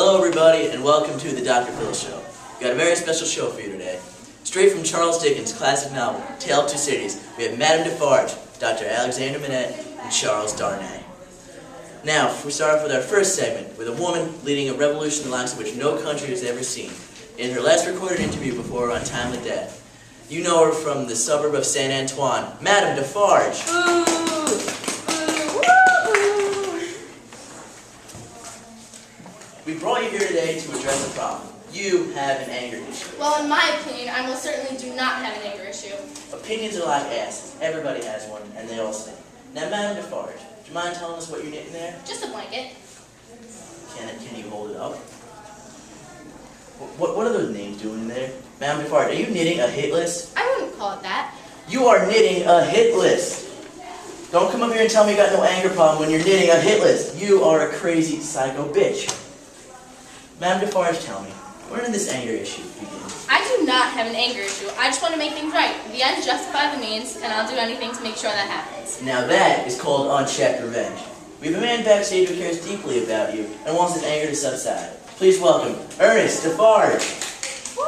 Hello everybody and welcome to the Dr. Phil Show. We've got a very special show for you today. Straight from Charles Dickens' classic novel, Tale of Two Cities, we have Madame Defarge, Dr. Alexander Manette, and Charles Darnay. Now, we start off with our first segment, with a woman leading a revolution the likes of which no country has ever seen. In her last recorded interview before her untimely death, you know her from the suburb of Saint Antoine, Madame Defarge. We brought you here today to address a problem. You have an anger issue. Well, in my opinion, I most certainly do not have an anger issue. Opinions are like asses. Everybody has one, and they all stink. Now, Madame Defarge, do you mind telling us what you're knitting there? Just a blanket. Can you hold it up? What are those names doing there? Madame Defarge, are you knitting a hit list? I wouldn't call it that. You are knitting a hit list. Don't come up here and tell me you got no anger problem when you're knitting a hit list. You are a crazy psycho bitch. Madame Defarge, tell me, where did this anger issue begin? I do not have an anger issue. I just want to make things right. The ends justify the means, and I'll do anything to make sure that happens. Now that is called unchecked revenge. We have a man backstage who cares deeply about you and wants his anger to subside. Please welcome Ernest Defarge. Woo!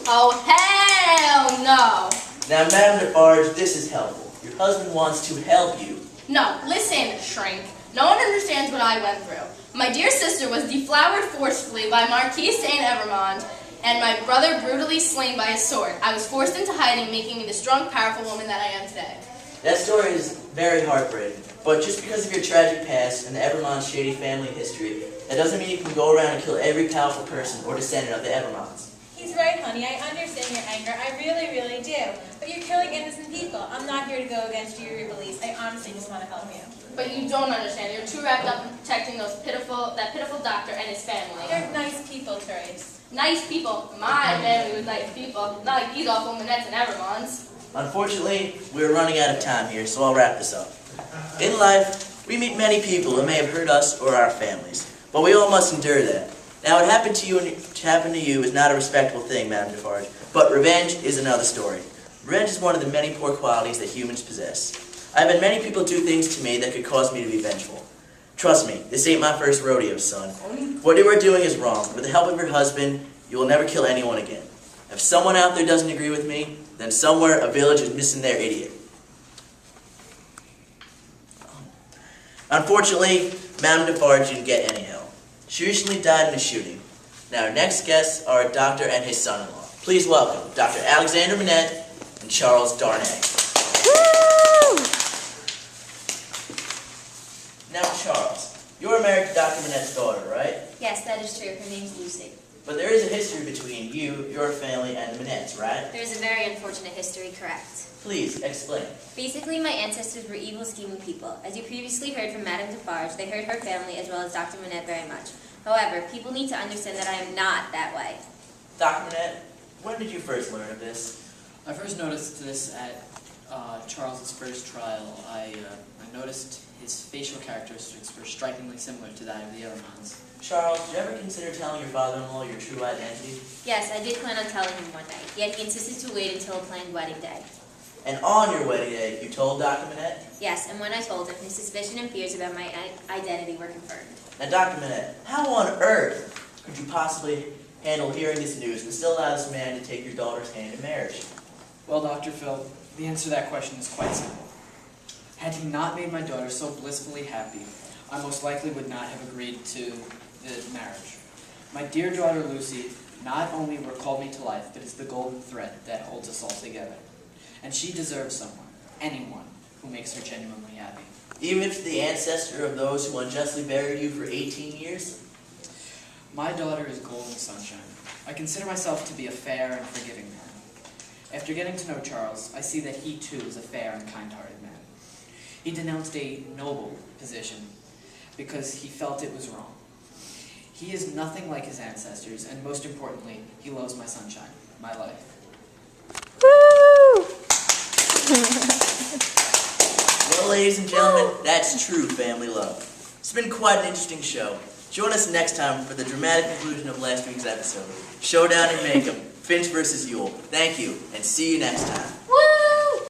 Oh, hell no! Now, Madame Defarge, this is helpful. Your husband wants to help you. No, listen, shrink. No one understands what I went through. My dear sister was deflowered forcefully by Marquis Saint Evermond, and my brother brutally slain by his sword. I was forced into hiding, making me the strong, powerful woman that I am today. That story is very heartbreaking, but just because of your tragic past and the Evermond's shady family history, that doesn't mean you can go around and kill every powerful person or descendant of the Evermonds. He's right, honey. I understand your anger. I really, really do. But you're killing innocent people. I'm not here to go against your beliefs. I honestly just want to help you. But you don't understand. You're too wrapped up in protecting that pitiful doctor and his family. They're nice people, Therese. Nice people. My family was nice people. Not like these awful Manettes and Evermonds. Unfortunately, we're running out of time here, so I'll wrap this up. In life, we meet many people who may have hurt us or our families, but we all must endure that. Now, what happened to you is not a respectable thing, Madame Defarge, but revenge is another story. Revenge is one of the many poor qualities that humans possess. I've had many people do things to me that could cause me to be vengeful. Trust me, this ain't my first rodeo, son. What you are doing is wrong. With the help of your husband, you will never kill anyone again. If someone out there doesn't agree with me, then somewhere a village is missing their idiot. Unfortunately, Madame Defarge didn't get any help. She recently died in a shooting. Now, our next guests are a doctor and his son-in-law. Please welcome Dr. Alexander Manette and Charles Darnay. Woo! Now, Charles, you're married to Dr. Manette's daughter, right? Yes, that is true. Her name's Lucy. But there is a history between you, your family, and the Manettes, right? There's a very unfortunate history, correct. Please, explain. Basically, my ancestors were evil, scheming people. As you previously heard from Madame Defarge, they hurt her family as well as Dr. Manette very much. However, people need to understand that I am not that way. Dr. Manette, when did you first learn of this? I first noticed this at Charles's first trial. I noticed his facial characteristics were strikingly similar to that of the Evermonds. Charles, did you ever consider telling your father-in-law your true identity? Yes, I did plan on telling him one night, yet he insisted to wait until a planned wedding day. And on your wedding day, you told Dr. Manette? Yes, and when I told him, his suspicion and fears about my identity were confirmed. Now, Dr. Manette, how on earth could you possibly handle hearing this news and still allow this man to take your daughter's hand in marriage? Well, Dr. Phil, the answer to that question is quite simple. Had he not made my daughter so blissfully happy, I most likely would not have agreed to the marriage. My dear daughter Lucy not only recalled me to life, but is the golden thread that holds us all together. And she deserves someone, anyone, who makes her genuinely happy. Even if it's the ancestor of those who unjustly buried you for 18 years? My daughter is golden sunshine. I consider myself to be a fair and forgiving man. After getting to know Charles, I see that he too is a fair and kind-hearted man. He denounced a noble position because he felt it was wrong. He is nothing like his ancestors, and most importantly, he loves my sunshine, my life. Woo! Well, ladies and gentlemen, that's true family love. It's been quite an interesting show. Join us next time for the dramatic conclusion of last week's episode, Showdown in Maycomb, Finch versus Ewell. Thank you, and see you next time.